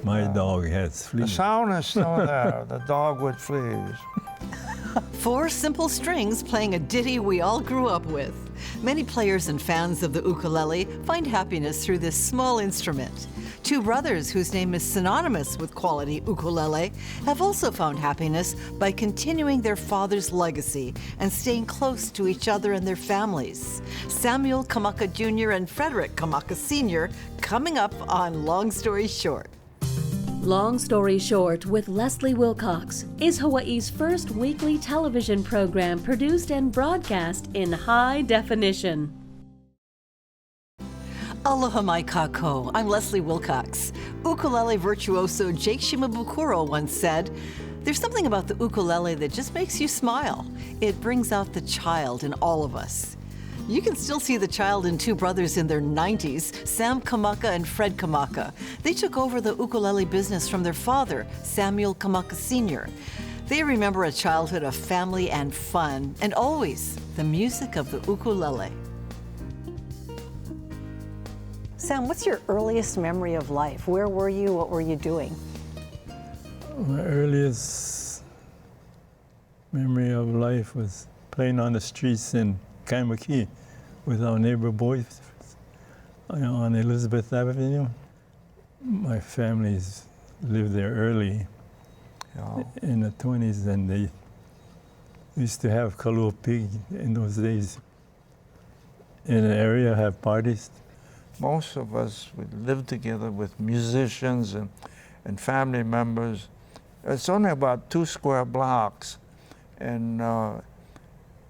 My dog has The fleas. sound is still there, the dog with fleas. 4 simple strings playing a ditty we all grew up with. Many players and fans of the ukulele find happiness through this small instrument. 2 brothers whose name is synonymous with quality ukulele have also found happiness by continuing their father's legacy and staying close to each other and their families. Samuel Kamaka Jr. and Frederick Kamaka Sr. coming up on Long Story Short. Long Story Short with Leslie Wilcox is Hawaii's first weekly television program produced and broadcast in high definition. Aloha mai kako. I'm Leslie Wilcox. Ukulele virtuoso Jake Shimabukuro once said, "There's something about the ukulele that just makes you smile. It brings out the child in all of us." You can still see the child in 2 brothers in their 90s, Sam Kamaka and Fred Kamaka. They took over the ukulele business from their father, Samuel Kamaka Sr. They remember a childhood of family and fun, and always the music of the ukulele. Sam, what's your earliest memory of life? Where were you? What were you doing? My earliest memory of life was playing on the streets in Kamaka with our neighbor boys on Elizabeth Avenue. My families lived there early in the 20s, and they used to have kalua pig in those days in the area, have parties. Most of us would live together with musicians and family members. It's only about 2 square blocks, and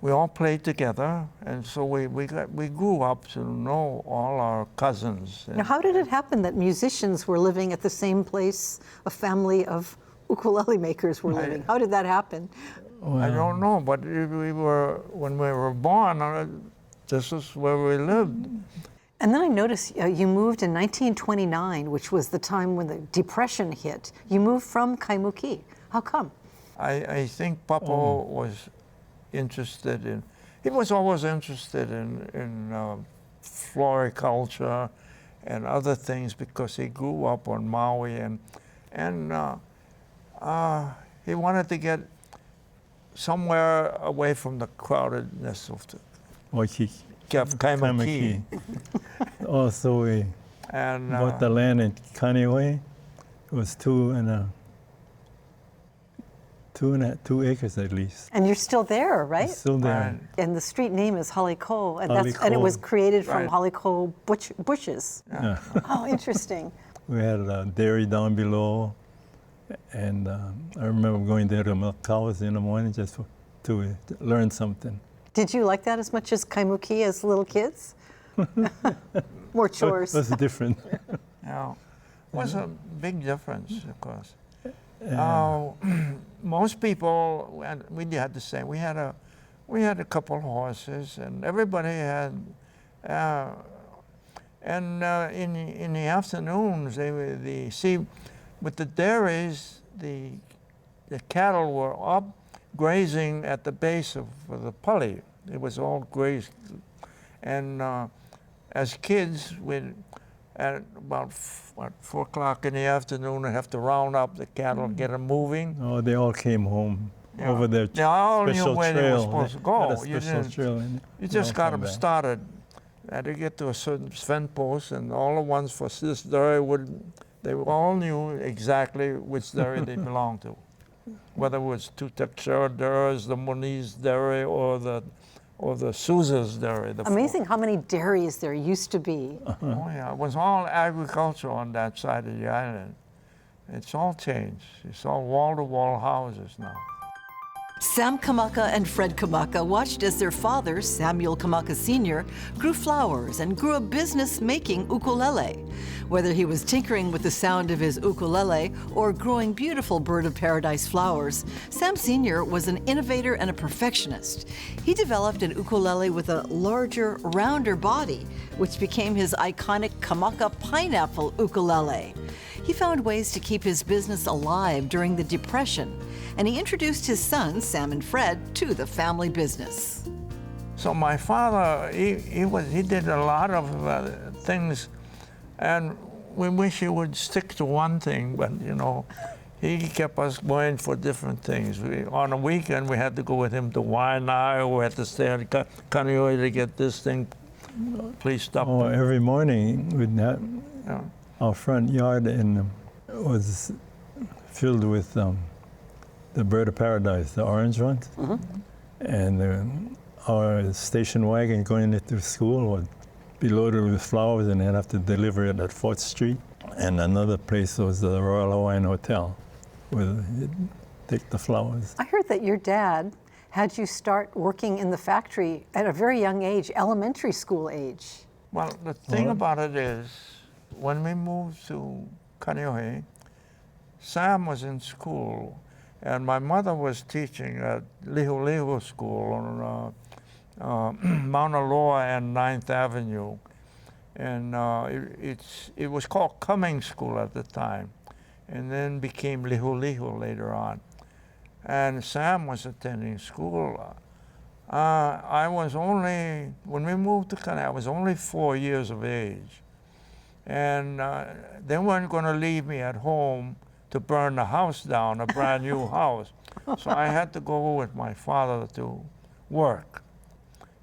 we all played together, and so we grew up to know all our cousins. Now, how did it happen that musicians were living at the same place a family of ukulele makers were living? How did that happen? Well, I don't know, but when we were born, this is where we lived. And then I noticed you moved in 1929, which was the time when the Depression hit. You moved from Kaimuki. How come? I think Papa was interested in, he was always interested in floriculture and other things because he grew up on Maui, and he wanted to get somewhere away from the crowdedness of the Kaimuki. Also, we And bought the land in Kaneohe. It was 2 acres at least. And you're still there, right? It's still there. And the street name is Haliko, and, Haliko. and it was created from Right. Haliko bushes. Yeah. Oh, interesting. We had a dairy down below, and I remember going there to milk cows in the morning just to learn something. Did you like that as much as Kaimuki as little kids? More chores. It was different. Yeah, it was a big difference, of course. Most people, we had the same. We had a couple horses, and everybody had. In the afternoons, with the dairies, the cattle were up grazing at the base of the pali. It was all grazed, and as kids, at about 4 o'clock in the afternoon, we'd have to round up the cattle, get them moving. Oh, they all came home over their They all knew special where trail. they were supposed to go. Had a special trail, and You they all just got come them back. started. Had to get to a certain fence post, and all the ones for this dairy they all knew exactly which dairy they belonged to. Whether it was Tutakshara dairies, the Moniz dairy, or the Souza's dairy. Amazing how many dairies there used to be. Oh yeah, it was all agriculture on that side of the island. It's all changed. It's all wall-to-wall houses now. Sam Kamaka and Fred Kamaka watched as their father, Samuel Kamaka Sr., grew flowers and grew a business making ukulele. Whether he was tinkering with the sound of his ukulele or growing beautiful bird of paradise flowers, Sam Sr. was an innovator and a perfectionist. He developed an ukulele with a larger, rounder body, which became his iconic Kamaka pineapple ukulele. He found ways to keep his business alive during the Depression, and he introduced his sons, Sam and Fred, to the family business. So my father, he did a lot of things, and we wish he would stick to one thing, but you know, he kept us going for different things. On a weekend, we had to go with him to Waianae, we had to stay at Kaneohe to get this thing policed up. Oh, every morning we'd have Yeah. our front yard was filled with the bird of paradise, the orange ones, and our station wagon going into school would be loaded with flowers, and they'd have to deliver it at 4th Street. And another place was the Royal Hawaiian Hotel, where they'd take the flowers. I heard that your dad had you start working in the factory at a very young age, elementary school age. Well, the thing about it is, when we moved to Kaneohe, Sam was in school, and my mother was teaching at Lihu School on Mauna Loa and 9th Avenue. And it was called Cummings School at the time, and then became Lihu later on. And Sam was attending school. I was only, when we moved to Kaneohe, I was only 4 years of age. And they weren't going to leave me at home to burn the house down, a brand new house. So I had to go with my father to work.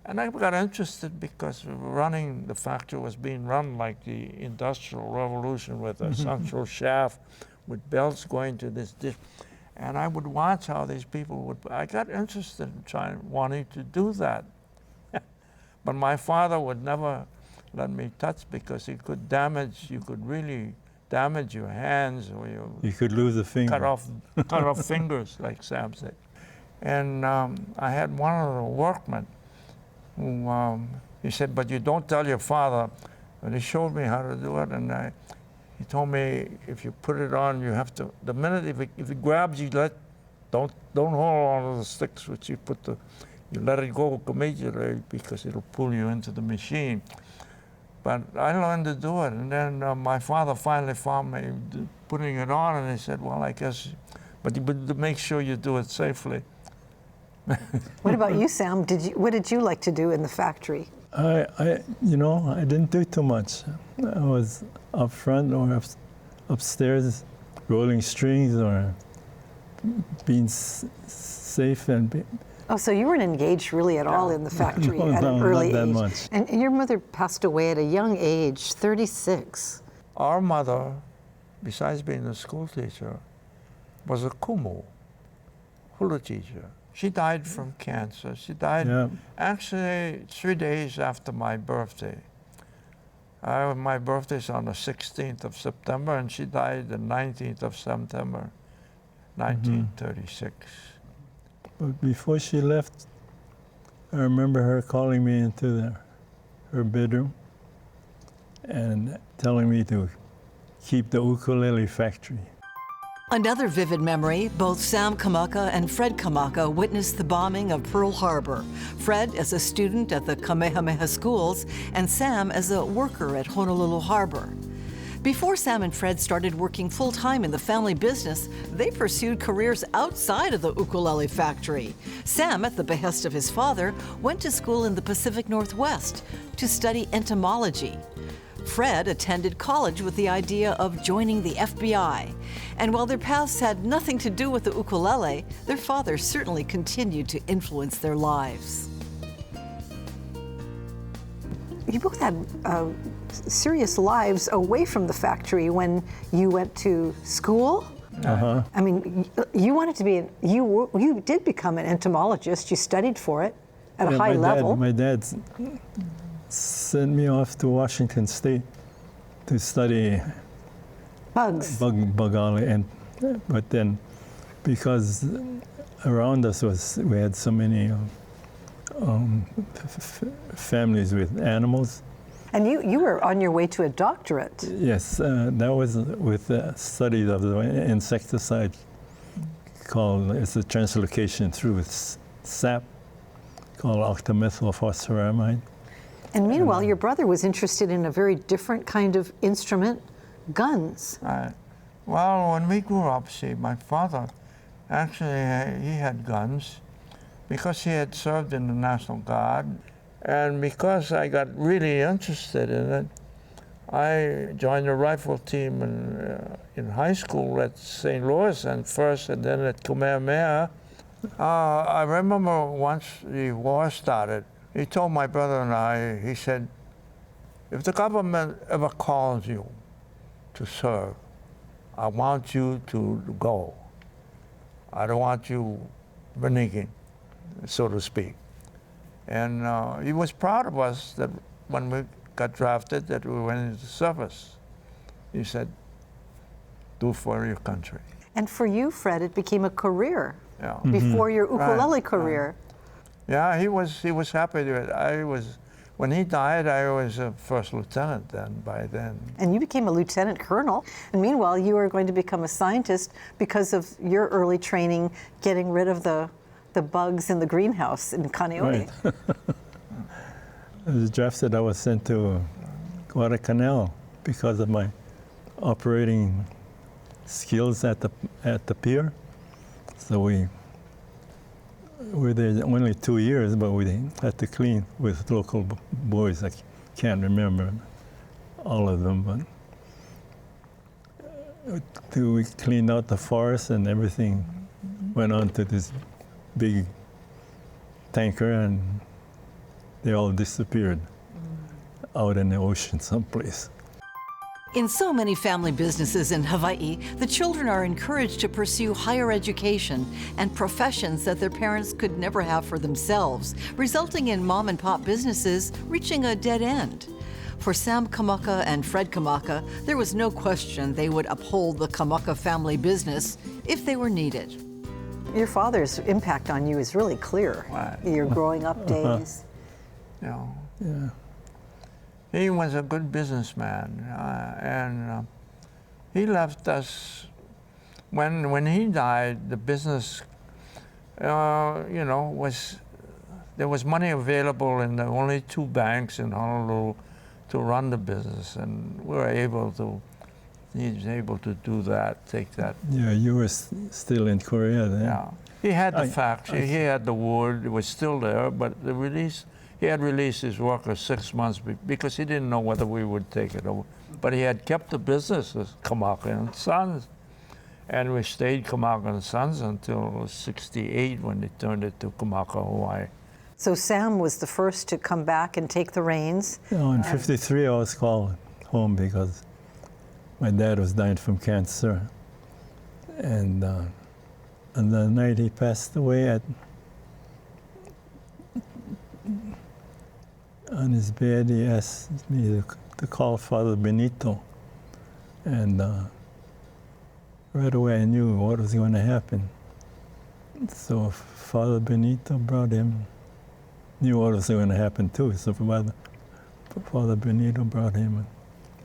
And I got interested because running the factory was being run like the Industrial Revolution with a central shaft with belts going to this dish. And I would watch how these people would, I got interested in wanting to do that. But my father would never let me touch because it could damage, you could really damage your hands or You could lose a finger. cut off fingers, like Sam said. And I had one of the workmen who, he said, but you don't tell your father. And he showed me how to do it, and he told me if you put it on, you have to, the minute if it grabs you, don't hold on to the sticks which you you let it go immediately because it'll pull you into the machine. But I learned to do it, and then my father finally found me putting it on, and he said, well, I guess, but to make sure you do it safely. What about you, Sam? What did you like to do in the factory? I didn't do too much. I was up front or upstairs rolling strings or being safe and Oh, so you weren't engaged really at all in the factory at an early not that age. much. And your mother passed away at a young age, 36. Our mother, besides being a school teacher, was a kumu, hula teacher. She died from cancer. She died actually 3 days after my birthday. My birthday's on the 16th of September, and she died the 19th of September, 1936. But before she left, I remember her calling me into her bedroom and telling me to keep the ukulele factory. Another vivid memory, both Sam Kamaka and Fred Kamaka witnessed the bombing of Pearl Harbor. Fred as a student at the Kamehameha schools, and Sam as a worker at Honolulu Harbor. Before Sam and Fred started working full-time in the family business, they pursued careers outside of the ukulele factory. Sam, at the behest of his father, went to school in the Pacific Northwest to study entomology. Fred attended college with the idea of joining the FBI. And while their paths had nothing to do with the ukulele, their father certainly continued to influence their lives. You both had serious lives away from the factory when you went to school. I mean, you wanted to be, you did become an entomologist. You studied for it at a high level. My dad sent me off to Washington State to study bugs. Bugale, but then because around us we had so many families with animals. And you were on your way to a doctorate. Yes, that was with the study of the insecticide it's a translocation through sap called octamethylphosphoramide. And meanwhile, your brother was interested in a very different kind of instrument, guns. Well, when we grew up, my father, actually, he had guns because he had served in the National Guard. And because I got really interested in it, I joined the rifle team in high school at St. Louis and first, and then at Kamehameha. I remember once the war started, he told my brother and I, he said, if the government ever calls you to serve, I want you to go. I don't want you reneging, so to speak. And he was proud of us that when we got drafted, that we went into service. He said, do for your country. And for you, Fred, it became a career Yeah. before your ukulele Right, career. Yeah, he was happy to it. When he died, I was a first lieutenant by then. And you became a lieutenant colonel. And meanwhile, you were going to become a scientist because of your early training, getting rid of the bugs in the greenhouse in Kaneohe. Right. I was drafted, I was sent to Guadalcanal because of my operating skills at the pier. So we were there only 2 years, but we had to clean with local boys. I can't remember all of them, but we cleaned out the forest and everything went on to this big tanker, and they all disappeared out in the ocean someplace. In so many family businesses in Hawaii, the children are encouraged to pursue higher education and professions that their parents could never have for themselves, resulting in mom and pop businesses reaching a dead end. For Sam Kamaka and Fred Kamaka, there was no question they would uphold the Kamaka family business if they were needed. Your father's impact on you is really clear. Right. Your growing up days. You know, Yeah. he was a good businessman, and he left us when he died. The business, you know, there was money available in the only 2 banks in Honolulu to run the business, and he was able to do that, take that. Yeah, you were still in Korea then. Yeah, he had the factory, he had the wood, it was still there, but he had released his workers 6 months because he didn't know whether we would take it over. But he had kept the business as Kamaka and Sons, and we stayed Kamaka and Sons until '68 when they turned it to Kamaka Hawaii. So Sam was the first to come back and take the reins. In '53, I was called home because my dad was dying from cancer. And on the night he passed away, on his bed, he asked me to call Father Benito. And right away I knew what was going to happen. So Father Benito brought him, knew what was going to happen too. So Father Benito brought him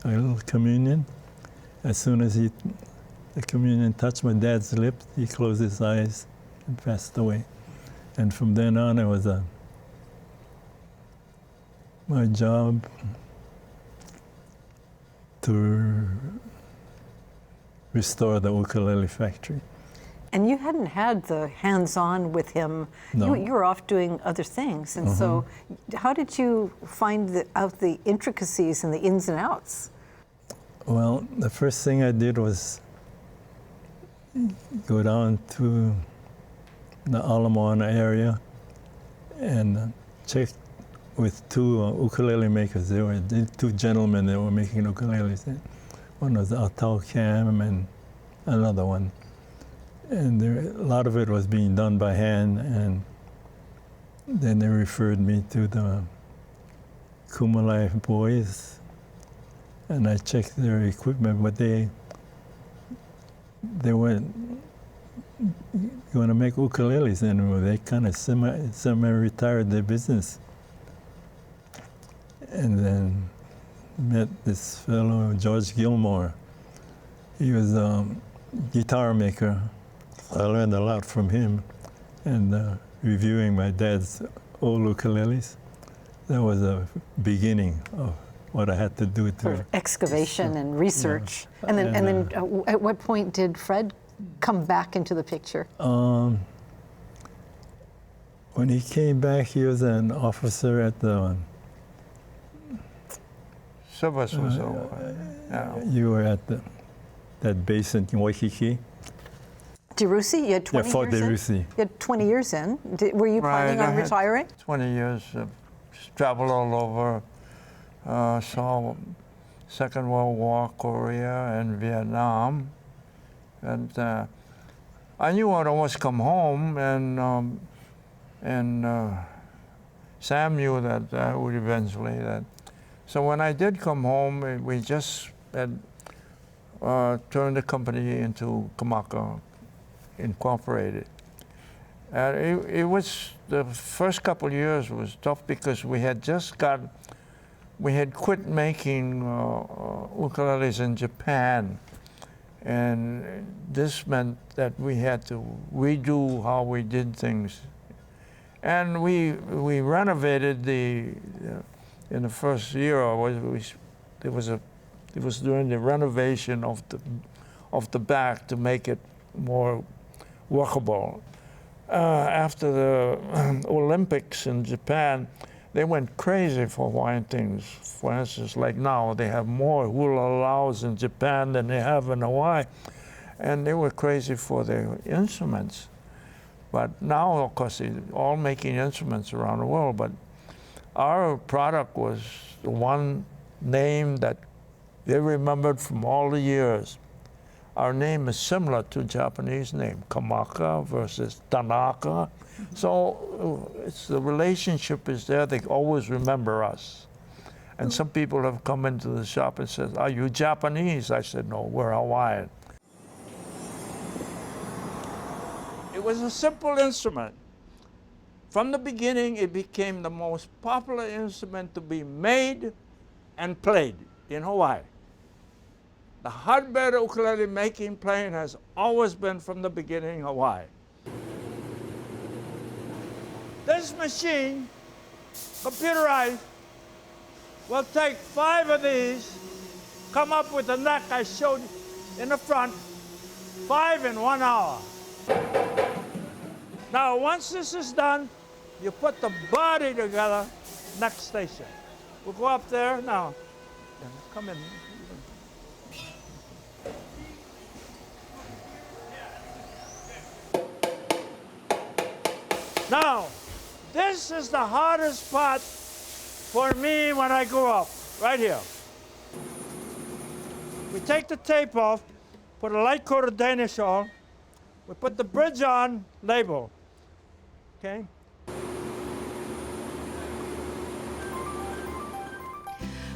a little communion. As soon as the communion touched my dad's lips, he closed his eyes and passed away. And from then on, it was my job to restore the ukulele factory. And you hadn't had the hands-on with him. No. You were off doing other things. And so how did you find out the intricacies and the ins and outs? Well, the first thing I did was go down to the Ala Moana area and check with 2 ukulele makers. There were 2 gentlemen that were making ukuleles. One was Atau Cam and another one. And a lot of it was being done by hand, and then they referred me to the Kumalai boys, and I checked their equipment, but they weren't going to make ukuleles anymore. They kind of semi-retired their business. And then met this fellow, George Gilmore. He was a guitar maker. I learned a lot from him, and reviewing my dad's old ukuleles. That was a beginning of what I had to do to excavation and research. Yeah. And then at what point did Fred come back into the picture? When he came back, he was an officer at the service was over. Yeah. You were at that base in Waikiki? DeRusi, you had 20 Yeah, Fort years in? DeRusi. You had 20 years in. Were you planning Right, on I had retiring? 20 years, traveled all over, saw Second World War, Korea, and Vietnam. And I knew I'd always come home, and Sam knew that I would eventually. So when I did come home, we just had turned the company into Kamaka Incorporated. And it was, the first couple of years was tough because we had quit making ukuleles in Japan. And this meant that we had to redo how we did things. And we renovated in the first year, it was during the renovation of the back to make it more workable. After the Olympics in Japan, they went crazy for Hawaiian things. For instance, like now, they have more hula laus in Japan than they have in Hawaii. And they were crazy for their instruments. But now, of course, they're all making instruments around the world. But our product was the one name that they remembered from all the years. Our name is similar to Japanese name, Kamaka versus Tanaka. So the relationship is there. They always remember us. And some people have come into the shop and said, "Are you Japanese?" I said, "No, we're Hawaiian." It was a simple instrument. From the beginning, it became the most popular instrument to be made and played in Hawaii. The hotbed of ukulele making, playing has always been from the beginning Hawaii. This machine, computerized, will take 5 of these, come up with the neck I showed in the front, 5 in 1 hour. Now, once this is done, you put the body together, next station. We'll go up there now. Come in. Now, this is the hardest part for me when I grew up, right here. We take the tape off, put a light coat of Danish on, we put the bridge on, label, okay?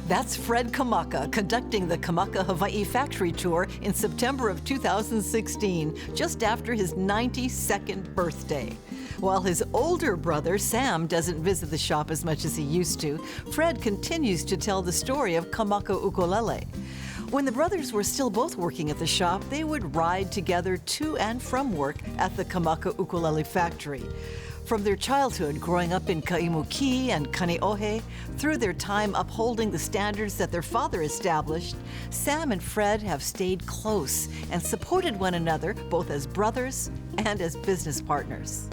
That's Fred Kamaka conducting the Kamaka Hawaii factory tour in September of 2016, just after his 92nd birthday. While his older brother, Sam, doesn't visit the shop as much as he used to, Fred continues to tell the story of Kamaka Ukulele. When the brothers were still both working at the shop, they would ride together to and from work at the Kamaka Ukulele factory. From their childhood growing up in Kaimuki and Kaneohe, through their time upholding the standards that their father established, Sam and Fred have stayed close and supported one another both as brothers and as business partners.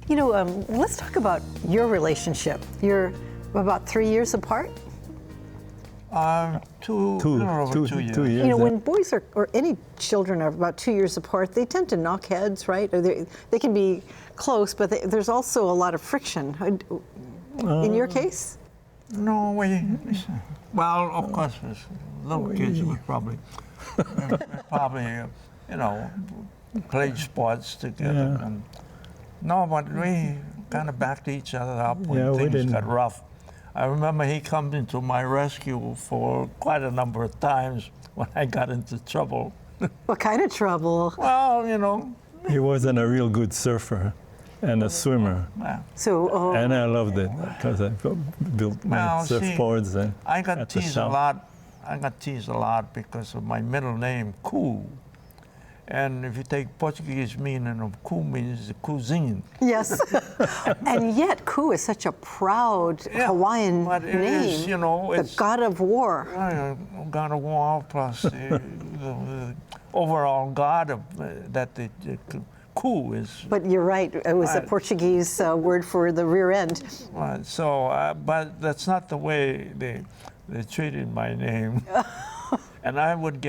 You know, let's talk about your relationship. You're about 3 years apart? Two years. 2 years. You know, when boys or any children are about 2 years apart, they tend to knock heads, right? Or they can be close, but there's also a lot of friction. In your case? No, well, of course, as little kids would probably, played sports together. Yeah. No, but we kind of backed each other up when Yeah, we things didn't. got rough. I remember he come into my rescue for quite a number of times when I got into trouble. What kind of trouble? Well, you know. He wasn't a real good surfer and a swimmer. Yeah. So, And I loved it because I built my Well, see, surfboards and I got at the teased a shop. lot. I got teased a lot because of my middle name, Ku. And if you take Portuguese meaning of Ku means cuisine. yes. And yet, Ku is such a proud Hawaiian but it name. is, you know, the it's god of war. God of war plus the overall god of that the coup is. But you're right. It was a Right. Portuguese word for the rear end. Right. So, but that's not the way they treated my name. And I would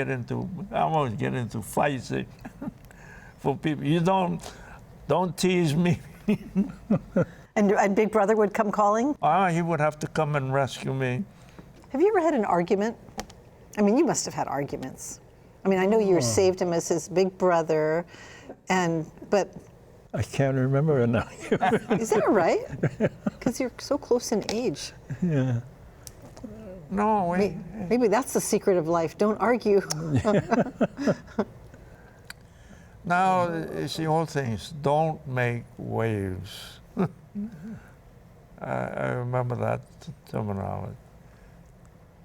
almost get into fights for people. You don't tease me. And Big Brother would come calling? He would have to come and rescue me. Have you ever had an argument? I mean, you must have had arguments. I mean, I know you saved him as his big brother, but I can't remember it now. is that right? Because you're so close in age. Yeah. No, Maybe that's the secret of life. Don't argue. now it's the old things. Don't make waves. I remember that terminology.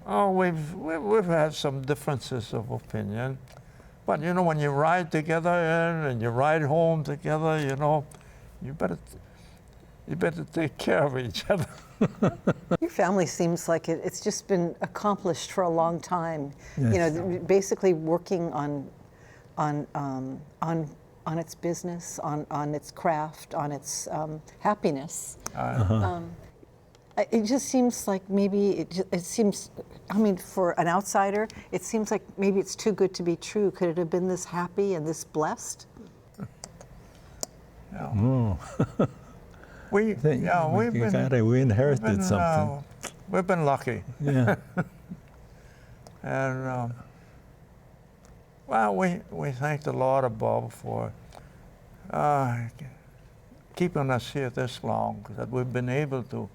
Oh, we've had some differences of opinion, but you know, when you ride together and you ride home together, you know, you better take care of each other. Your family seems like it's just been accomplished for a long time. Yes. You know, basically working on its business, on its craft, on its happiness. It just seems like maybe it seems. I mean, for an outsider, it seems like maybe it's too good to be true. Could it have been this happy and this blessed? Oh. We inherited something. We've been lucky. Yeah. And well, we thank the Lord above for keeping us here this long, that we've been able to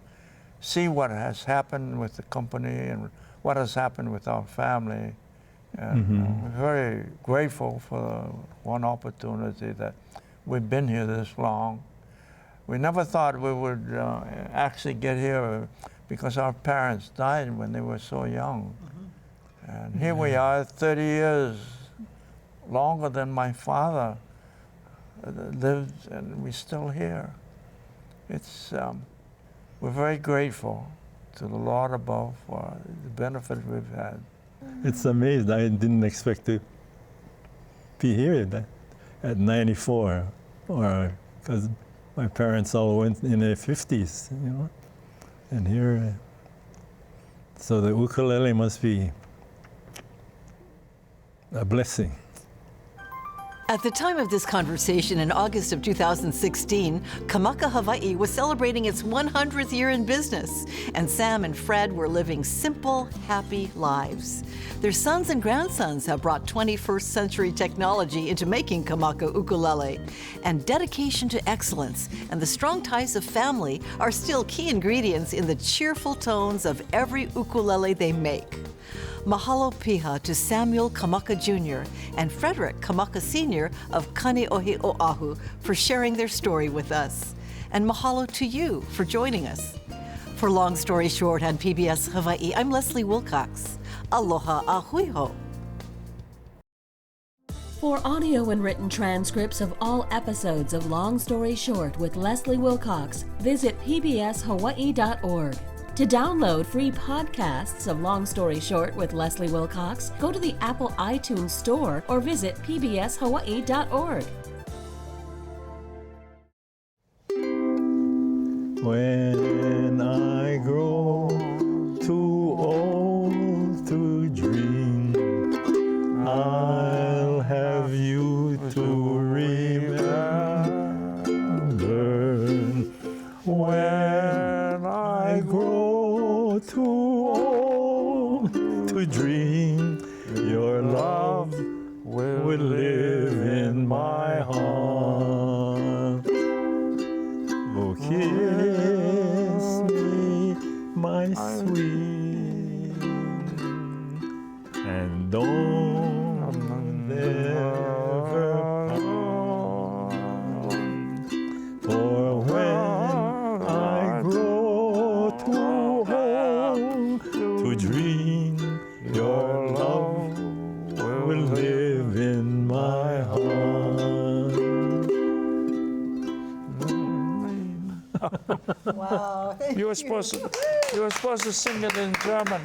see what has happened with the company and what has happened with our family. And we're very grateful for one opportunity that we've been here this long. We never thought we would actually get here because our parents died when they were so young. And here we are, 30 years longer than my father lived, and we're still here. It's, we're very grateful to the Lord above for the benefit we've had. It's amazing. I didn't expect to be here at 94, or because my parents all went in their 50s, you know, and here. So the ukulele must be a blessing. At the time of this conversation in August of 2016, Kamaka Hawaii was celebrating its 100th year in business, and Sam and Fred were living simple, happy lives. Their sons and grandsons have brought 21st century technology into making Kamaka ukulele, and dedication to excellence and the strong ties of family are still key ingredients in the cheerful tones of every ukulele they make. Mahalo piha to Samuel Kamaka Jr. and Frederick Kamaka Sr. of Kaneohe Oahu for sharing their story with us. And mahalo to you for joining us. For Long Story Short on PBS Hawaii, I'm Leslie Wilcox. Aloha a hui hou. For audio and written transcripts of all episodes of Long Story Short with Leslie Wilcox, visit pbshawaii.org. To download free podcasts of Long Story Short with Leslie Wilcox, go to the Apple iTunes Store or visit pbshawaii.org. When I grow too old to dream, I'll have you to remember. When I grow too old to dream, your love will live in my heart. Oh, kiss me, my sweet, and don't ever part. For when I grow too old to dream, your love will live in my heart. Wow. You were supposed to sing it in German.